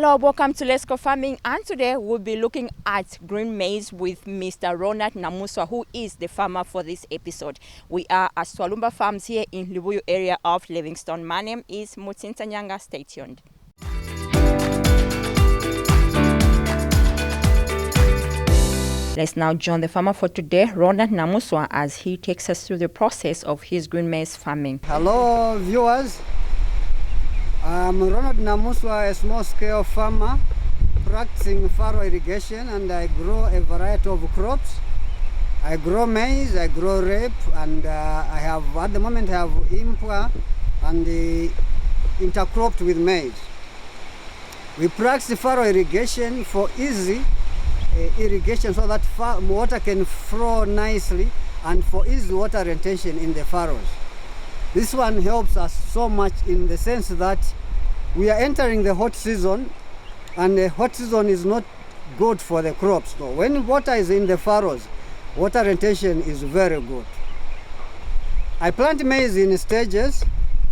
Hello, welcome to Let's Go Farming, and today we'll be looking at green maize with Mr. Ronald Namuswa, who is the farmer for this episode. We are at Swalumba Farms here in Lubuyu area of Livingstone. My name is Mutsinta Nyanga. Stay tuned. Let's now join the farmer for today, Ronald Namuswa, as he takes us through the process of his green maize farming. Hello viewers, I'm Ronald Namuswa, a small-scale farmer practicing furrow irrigation, and I grow a variety of crops. I grow maize, I grow rape, and at the moment I have impua and intercropped with maize. We practice furrow irrigation for easy irrigation so that water can flow nicely and for easy water retention in the furrows. This one helps us so much in the sense that we are entering the hot season, and the hot season is not good for the crops. So when water is in the furrows, water retention is very good. I plant maize in stages,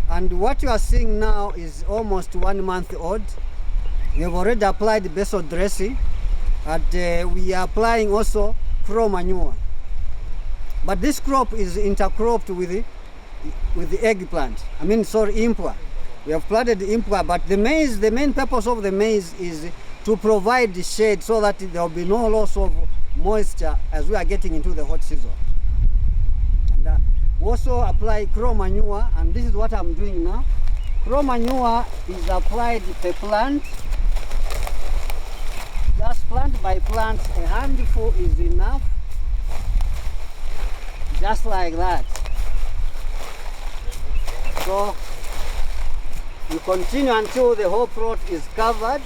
and what you are seeing now is almost 1 month old. We have already applied basil dressing, and we are applying also crow manure. But this crop is intercropped with the eggplant. Impua. We have planted impua, but the maize, the main purpose of the maize is to provide the shade so that there will be no loss of moisture as we are getting into the hot season. And we also apply crow manure, and this is what I'm doing now. Crow manure is applied per plant. Just plant by plant, a handful is enough. Just like that. So you continue until the whole plot is covered.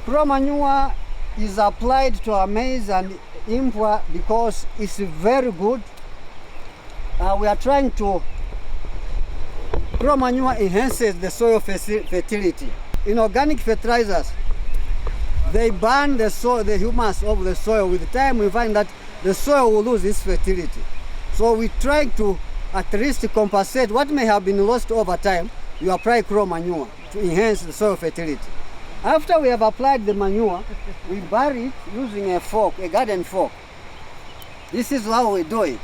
Crow manure is applied to our maize and impua because it's very good. We are trying to, crow manure enhances the soil fertility. In organic fertilizers, they burn the soil, the humus of the soil. With time we find that the soil will lose its fertility. So we try to at least compensate what may have been lost over time. You apply crow manure to enhance the soil fertility. After we have applied the manure, we bury it using a fork, a garden fork. This is how we do it.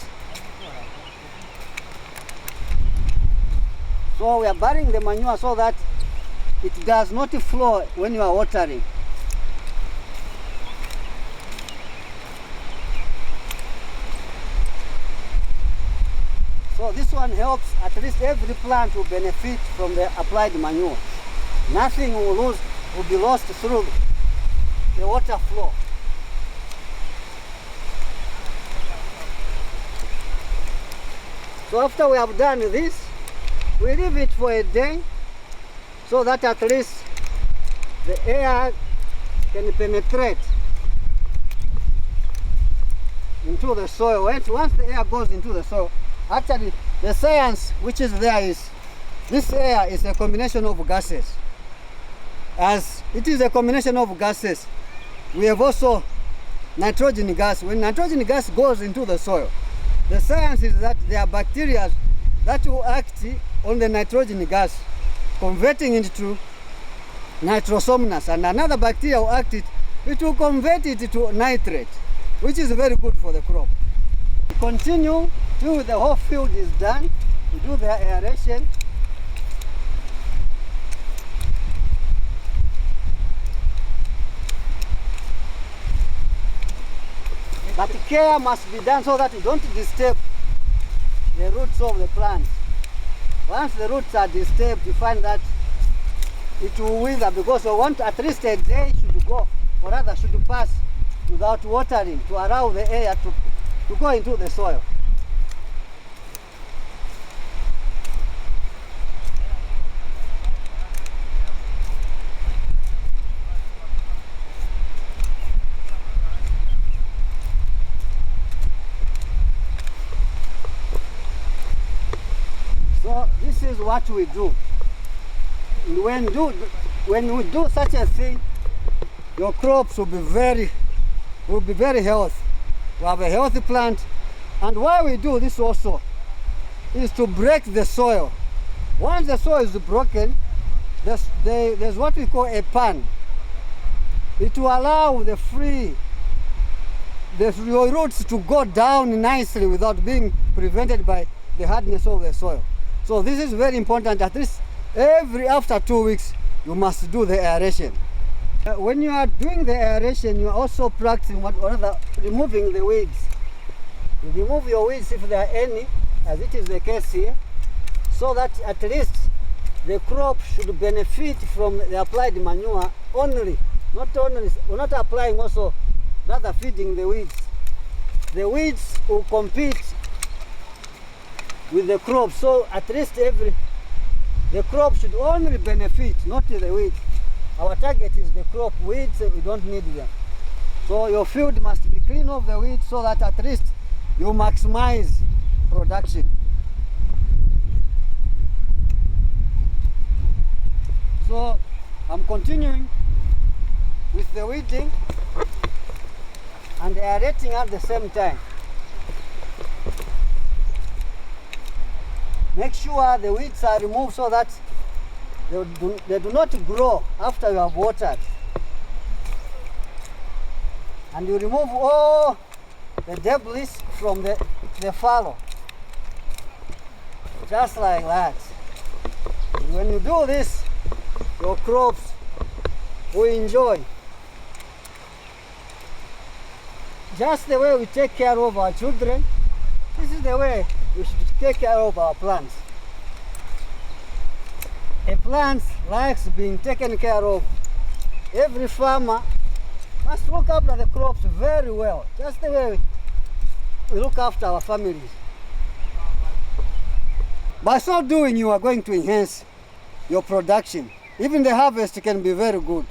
So we are burying the manure so that it does not flow when you are watering. So this one helps, at least every plant will benefit from the applied manure. Nothing will be lost through the water flow. So after we have done this, we leave it for a day so that at least the air can penetrate into the soil. Once the air goes into the soil, actually, the science which is there is, this air is a combination of gases. As it is a combination of gases, we have also nitrogen gas. When nitrogen gas goes into the soil, the science is that there are bacteria that will act on the nitrogen gas, converting it to nitrosomonas, and another bacteria will act it will convert it to nitrate, which is very good for the crop. Continue till the whole field is done. We do the aeration. But care must be done so that you don't disturb the roots of the plant. Once the roots are disturbed, you find that it will wither, because you want at least a day should go, or rather should pass without watering to allow the air to go into the soil. So this is what we do. When we do such a thing, your crops will be very healthy. We have a healthy plant, and why we do this also is to break the soil. Once the soil is broken, there's what we call a pan. It will allow the roots to go down nicely without being prevented by the hardness of the soil. So this is very important. At least after 2 weeks, you must do the aeration. When you are doing the aeration, you are also practicing removing the weeds. You remove your weeds if there are any, as it is the case here, so that at least the crop should benefit from the applied manure only. We're not applying also, rather feeding the weeds. The weeds will compete with the crop, so at least the crop should only benefit, not the weeds. Our target is the crop. Weeds, we don't need them. So your field must be clean of the weeds so that at least you maximize production. So I'm continuing with the weeding and aerating at the same time. Make sure the weeds are removed so that they do not grow after you have watered. And you remove all the debris from the fallow. Just like that. And when you do this, your crops will enjoy. Just the way we take care of our children, this is the way we should take care of our plants. A plant likes being taken care of. Every farmer must look after the crops very well, just the way we look after our families. By so doing, you are going to enhance your production. Even the harvest can be very good.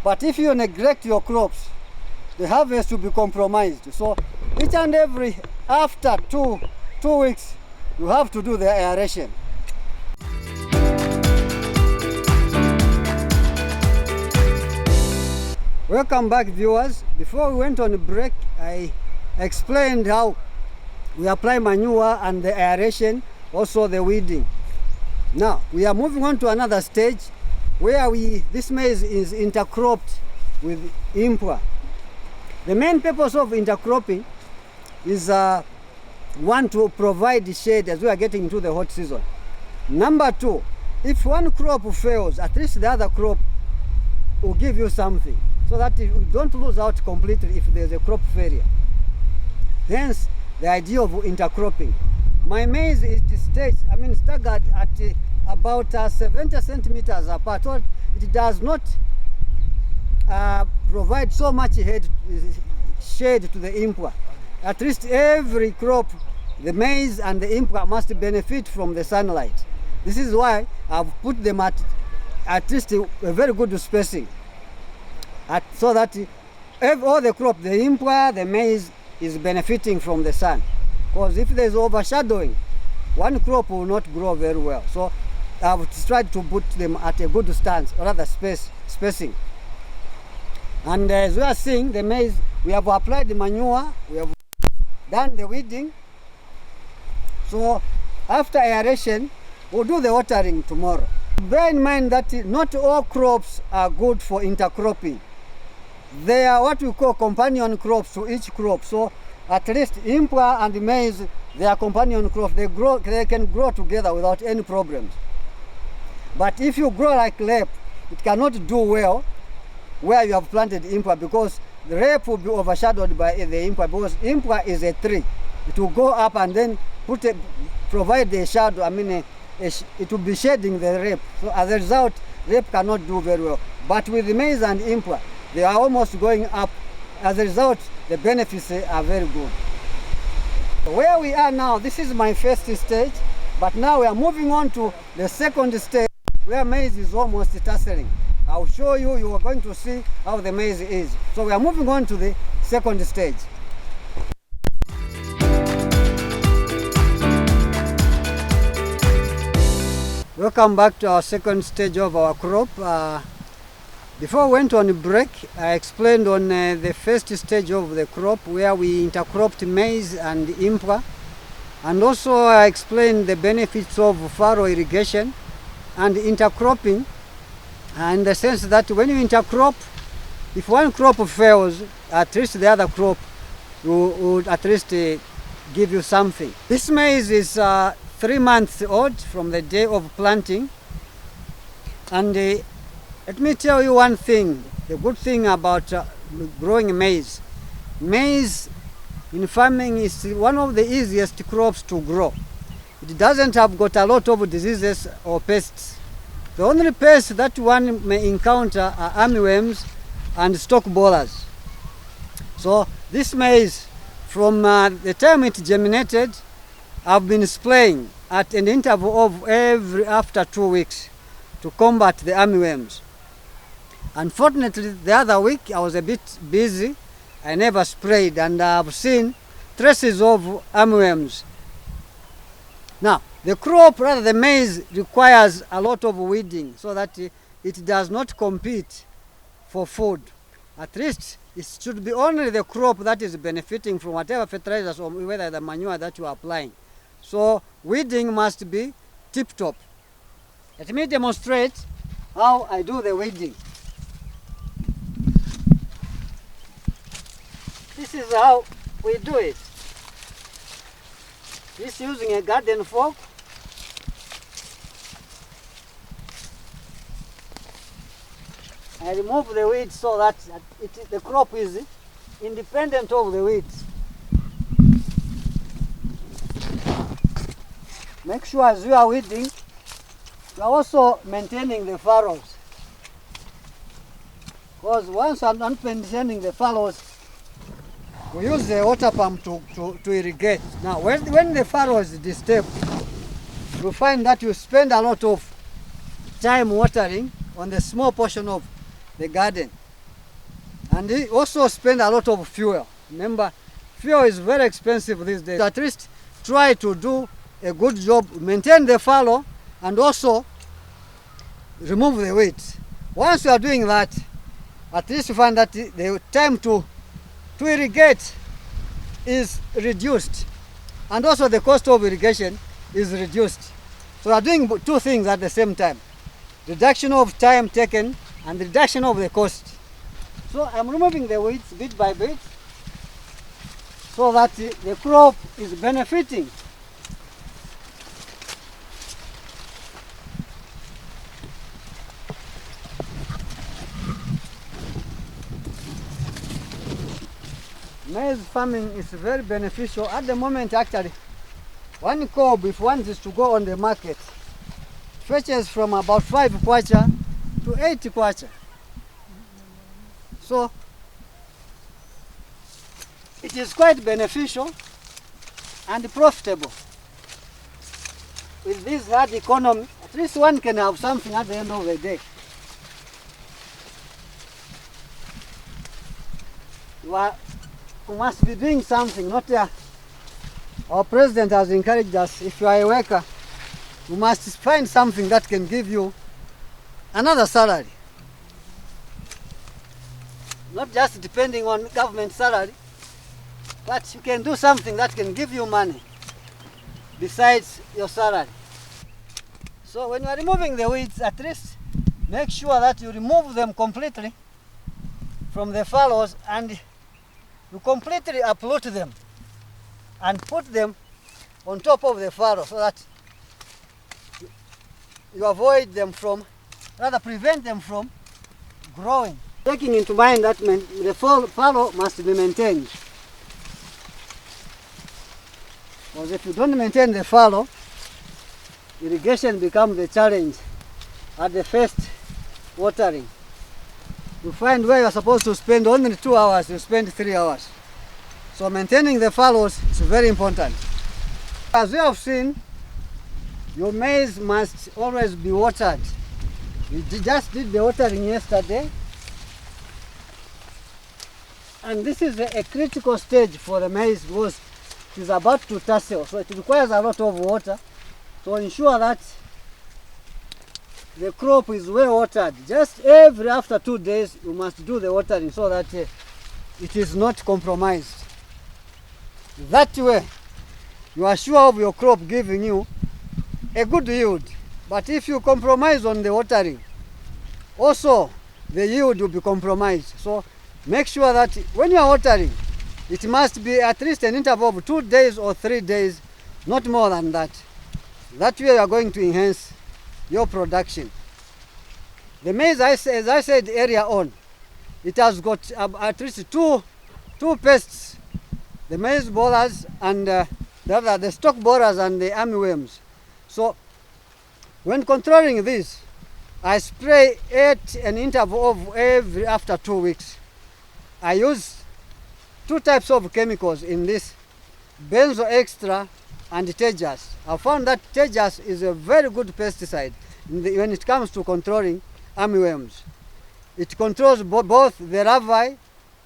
But if you neglect your crops, the harvest will be compromised. So each and every, after two weeks, you have to do the aeration. Welcome back, viewers. Before we went on a break, I explained how we apply manure and the aeration, also the weeding. Now, we are moving on to another stage where this maize is intercropped with impua. The main purpose of intercropping is one, to provide shade as we are getting into the hot season. Number two, if one crop fails, at least the other crop will give you something, so that you don't lose out completely if there's a crop failure. Hence, the idea of intercropping. My maize is staggered at about 70 centimeters apart. So it does not provide so much shade to the impua. At least every crop, the maize and the impua, must benefit from the sunlight. This is why I've put them at least a very good spacing. So that all the crop, the impua, the maize, is benefiting from the sun. Because if there's overshadowing, one crop will not grow very well. So I've tried to put them at a good stance, or rather spacing. And as we are seeing, the maize, we have applied the manure, we have done the weeding. So after aeration, we'll do the watering tomorrow. Bear in mind that not all crops are good for intercropping. They are what we call companion crops to each crop. So at least impua and maize, they are companion crops. They can grow together without any problems. But if you grow like rape, it cannot do well where you have planted impua, because the rape will be overshadowed by the impua, because impua is a tree. It will go up and then provide the shadow. It will be shading the rape. So as a result, rape cannot do very well. But with the maize and impua, they are almost going up. As a result, the benefits are very good. Where we are now, this is my first stage, but now we are moving on to the second stage where maize is almost tasseling. I'll show you, you are going to see how the maize is. So we are moving on to the second stage. Welcome back to our second stage of our crop. Before we went on a break, I explained on the first stage of the crop where we intercropped maize and impua. And also I explained the benefits of furrow irrigation and intercropping. in the sense that when you intercrop, if one crop fails, at least the other crop would at least give you something. This maize is 3 months old from the day of planting. And let me tell you one thing, the good thing about growing maize. Maize in farming is one of the easiest crops to grow. It doesn't have got a lot of diseases or pests. The only pests that one may encounter are armyworms and stalk borers. So this maize, from the time it germinated, I've been spraying at an interval of after 2 weeks to combat the armyworms. Unfortunately, the other week I was a bit busy. I never sprayed, and I've seen traces of armyworms. Now, the crop, rather the maize, requires a lot of weeding so that it does not compete for food. At least it should be only the crop that is benefiting from whatever fertilizers or whether the manure that you are applying. So weeding must be tip-top. Let me demonstrate how I do the weeding. This is how we do it. This using a garden fork. I remove the weeds so that the crop is independent of the weeds. Make sure as you are weeding, you are also maintaining the furrows. Because once I'm not maintaining the furrows, we use the water pump to irrigate. Now, when the furrow is disturbed, you find that you spend a lot of time watering on the small portion of the garden. And you also spend a lot of fuel. Remember, fuel is very expensive these days. At least try to do a good job, maintain the furrow, and also remove the weeds. Once you are doing that, at least you find that the time to irrigate is reduced, and also the cost of irrigation is reduced. So we are doing two things at the same time: reduction of time taken and reduction of the cost. So I'm removing the weeds bit by bit so that the crop is benefiting. Maize farming is very beneficial. At the moment, actually, one cob, if one is to go on the market, fetches from about 5 kwacha to 80 kwacha. So it is quite beneficial and profitable. With this hard economy, at least one can have something at the end of the day. You must be doing something, not our president has encouraged us, if you are a worker, you must find something that can give you another salary. Not just depending on government salary, but you can do something that can give you money besides your salary. So when you are removing the weeds, at least make sure that you remove them completely from the furrows and you completely uproot them and put them on top of the furrow so that you avoid them from, rather prevent them from growing. Taking into mind that the furrow must be maintained. Because if you don't maintain the furrow, irrigation becomes a challenge at the first watering. You find where you are supposed to spend only 2 hours, you spend 3 hours. So maintaining the furrows is very important. As you have seen, your maize must always be watered. We just did the watering yesterday. And this is a critical stage for the maize because it is about to tassel. So it requires a lot of water to ensure that the crop is well watered. Just after 2 days you must do the watering so that it is not compromised. That way you are sure of your crop giving you a good yield. But if you compromise on the watering, also the yield will be compromised. So make sure that when you are watering, it must be at least an interval of 2 days or 3 days, not more than that. That way you are going to enhance your production. The maize, as I said earlier on, it has got at least two pests, the maize borers and the stalk borers and the armyworms. So when controlling this, I spray at an interval of every after 2 weeks. I use 2 types of chemicals in this, benzo extra and tejas. I found that tejas is a very good pesticide when it comes to controlling armyworms. It controls both the larvae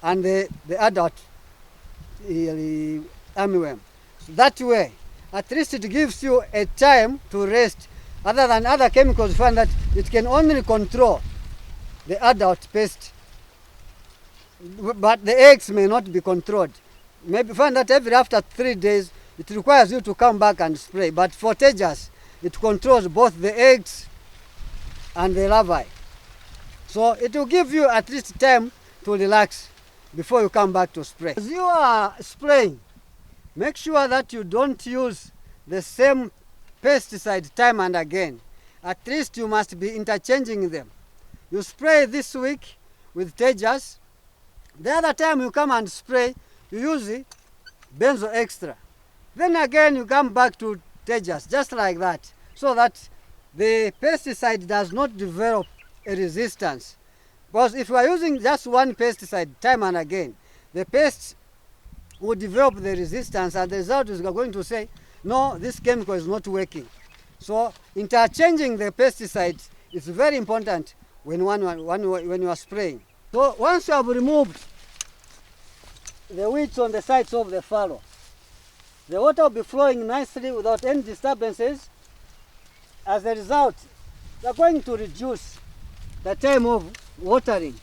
and the adult armyworm. So that way, at least it gives you a time to rest. Other than other chemicals, find that it can only control the adult pest, but the eggs may not be controlled. Maybe find that every after 3 days, it requires you to come back and spray. But for tejas, it controls both the eggs and the larvae. So it will give you at least time to relax before you come back to spray. As you are spraying, make sure that you don't use the same pesticide time and again. At least you must be interchanging them. You spray this week with tejas. The other time you come and spray, you use benzo extra. Then again you come back to tejas, just like that, so that the pesticide does not develop a resistance. Because if you are using just one pesticide time and again, the pests will develop the resistance, and the result is going to say, no, this chemical is not working. So interchanging the pesticides is very important when you are spraying. So once you have removed the weeds on the sides of the fallow, the water will be flowing nicely without any disturbances. As a result, we are going to reduce the time of watering.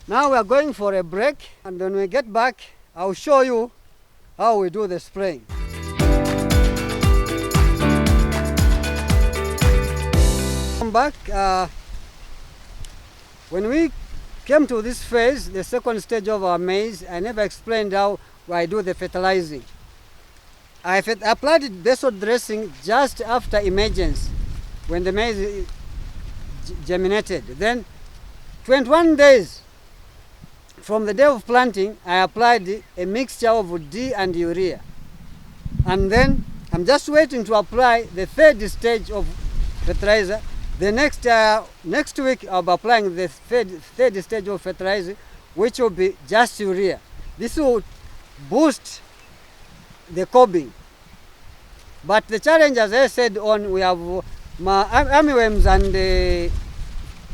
Now we are going for a break, and when we get back, I'll show you how we do the spraying. Come back. When we came to this phase, the second stage of our maize, I never explained how I do the fertilizing. I applied basil dressing just after emergence, when the maize germinated. Then 21 days from the day of planting, I applied a mixture of D and urea. And then I'm just waiting to apply the third stage of fertilizer. The next week I'll be applying the third stage of fertilizer, which will be just urea. This will boost the cobbing. But the challenge, as I said on, we have armyworms and the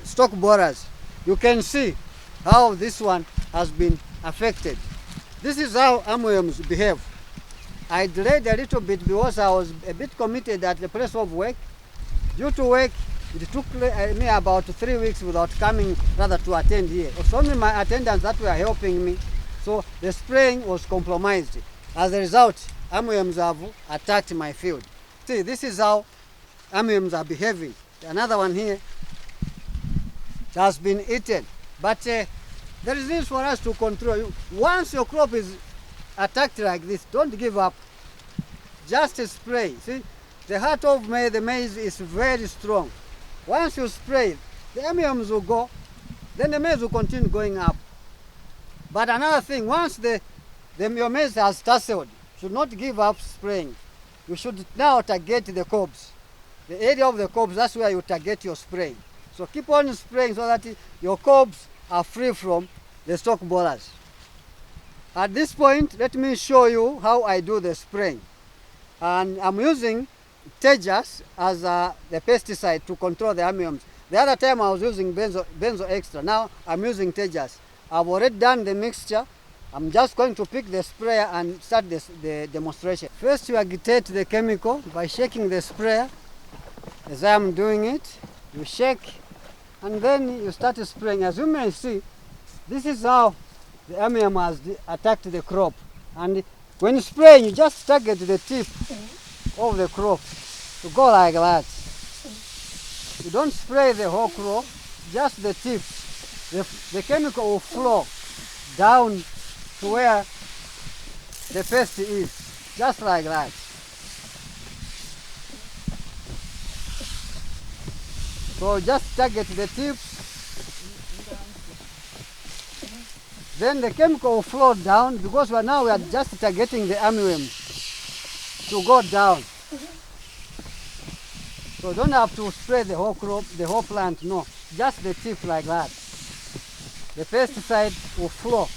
stalk borers. You can see how this one has been affected. This is how armyworms behave. I delayed a little bit because I was a bit committed at the place of work. Due to work, it took me about 3 weeks without coming rather to attend here. It was only my attendants that were helping me. So the spraying was compromised. As a result, armyworms have attacked my field. See, this is how armyworms are behaving. Another one here has been eaten. But there is this for us to control. Once your crop is attacked like this, don't give up. Just spray. See, the heart of the maize is very strong. Once you spray, the armyworms will go, then the maize will continue going up. But another thing, once your maize has tasseled, you should not give up spraying. You should now target the cobs. The area of the cobs, that's where you target your spraying. So keep on spraying so that your cobs are free from the stalk borers. At this point, let me show you how I do the spraying. And I'm using tejas as the pesticide to control the armyworms. The other time I was using benzo extra. Now I'm using tejas. I've already done the mixture. I'm just going to pick the sprayer and start the demonstration. First, you agitate the chemical by shaking the sprayer. As I'm doing it, you shake and then you start spraying. As you may see, this is how the armyworm has attacked the crop. And when you spray, you just target the tip of the crop to go like that. You don't spray the whole crop. just the tips, the chemical will flow down to where the pest is, just like that. So just target the tips, then the chemical will flow down, because now we are just targeting the armyworm to go down. So don't have to spray the whole crop, the whole plant, no, just the tip like that. The pesticide will flow.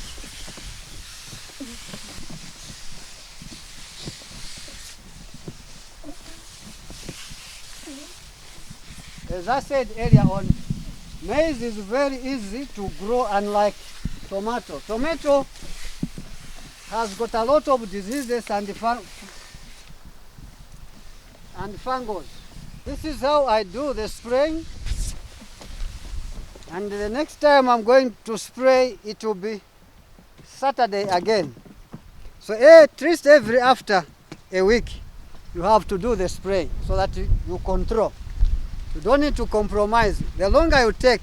As I said earlier on, maize is very easy to grow, unlike tomato. Tomato has got a lot of diseases and fungus. This is how I do the spraying, and the next time I'm going to spray, it will be Saturday again. So at least every after a week you have to do the spray so that you control. You don't need to compromise. The longer you take,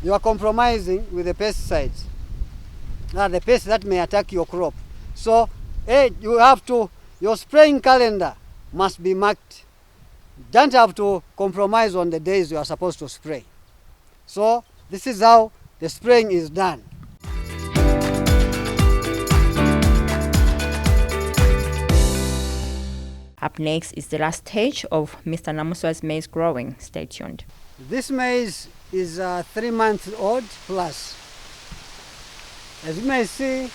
you are compromising with the pesticides, the pests that may attack your crop. So you have to, your spraying calendar must be marked. You don't have to compromise on the days you are supposed to spray. So this is how the spraying is done. Up next is the last stage of Mr. Namuswa's maize growing. Stay tuned. This maize is 3 months old plus. As you may see,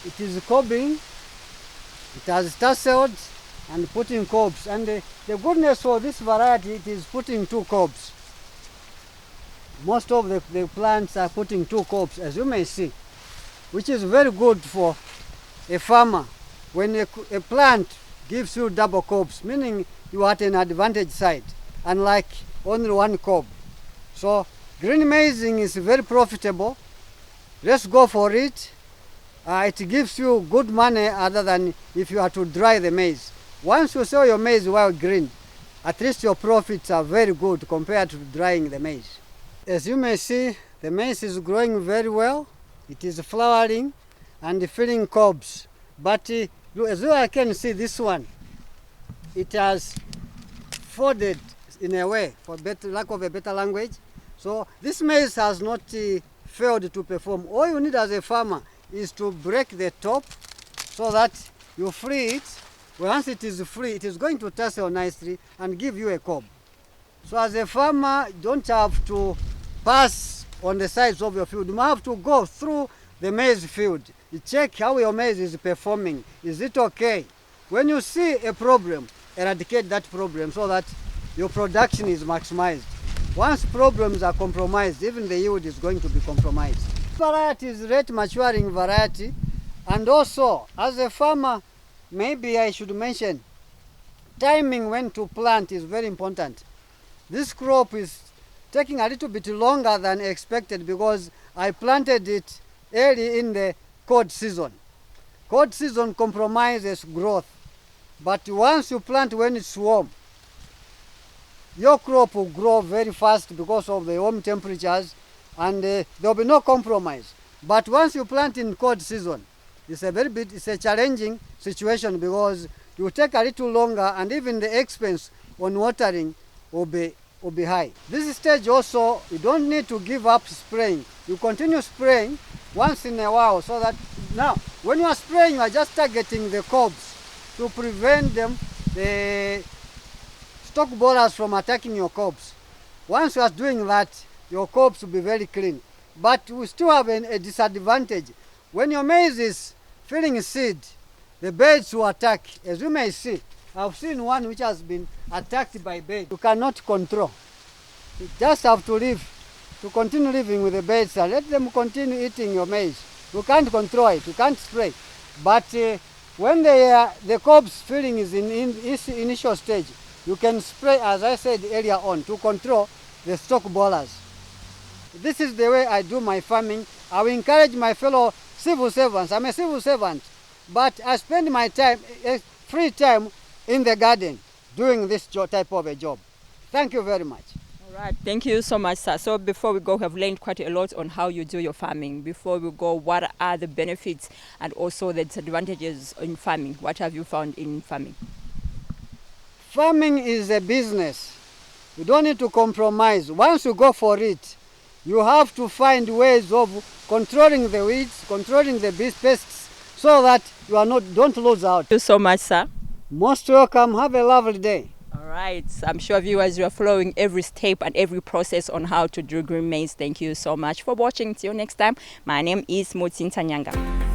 it is cobbing, it has tasseled and putting cobs. And the goodness for this variety, it is putting 2 cobs. Most of the plants are putting 2 cobs, as you may see, which is very good for a farmer. When a plant gives you double cobs, meaning you are at an advantage side, unlike only 1 cob. So green maizing is very profitable. Let's go for it. It gives you good money other than if you are to dry the maize. Once you sell your maize while green, at least your profits are very good compared to drying the maize. As you may see, the maize is growing very well. It is flowering and filling cobs. But as I can see, this one, it has folded in a way, for lack of a better language. So this maize has not failed to perform. All you need as a farmer is to break the top so that you free it. Once it is free, it is going to tassel nicely and give you a cob. So as a farmer, you don't have to pass on the sides of your field. You have to go through the maize field. You check how your maize is performing. Is it okay? When you see a problem, eradicate that problem so that your production is maximized. Once problems are compromised, even the yield is going to be compromised. Variety is late maturing variety, and also as a farmer, maybe I should mention timing when to plant is very important. This crop is taking a little bit longer than expected because I planted it early in the cold season. Cold season compromises growth, but once you plant when it's warm, your crop will grow very fast because of the warm temperatures, and there will be no compromise. But once you plant in cold season, it's a challenging situation because it will take a little longer, and even the expense on watering will be high. This stage also, you don't need to give up spraying. You continue spraying once in a while, so that now when you are spraying, you are just targeting the cobs to prevent the stalk borers from attacking your cobs. Once you are doing that, your cobs will be very clean. But we still have a disadvantage. When your maize is filling seed, the birds will attack. As you may see, I've seen one which has been attacked by birds. You cannot control. You just have to continue living with the birds and let them continue eating your maize. You can't control it, you can't spray. But when the cobs filling is in its initial stage, you can spray, as I said earlier on, to control the stalk borers. This is the way I do my farming. I will encourage my fellow civil servants. I'm a civil servant, but I spend my time, free time, in the garden doing this type of a job. Thank you very much. All right, thank you so much, sir. So before we go, we have learned quite a lot on how you do your farming. Before we go, what are the benefits and also the disadvantages in farming? What have you found in farming? Farming is a business. You don't need to compromise. Once you go for it, you have to find ways of controlling the weeds, controlling the pests, so that don't lose out. Thank you so much, sir. Most welcome. Have a lovely day. All right, I'm sure viewers, you are following every step and every process on how to do green maize. Thank you so much for watching. Till next time, my name is Mutsinta Nyanga.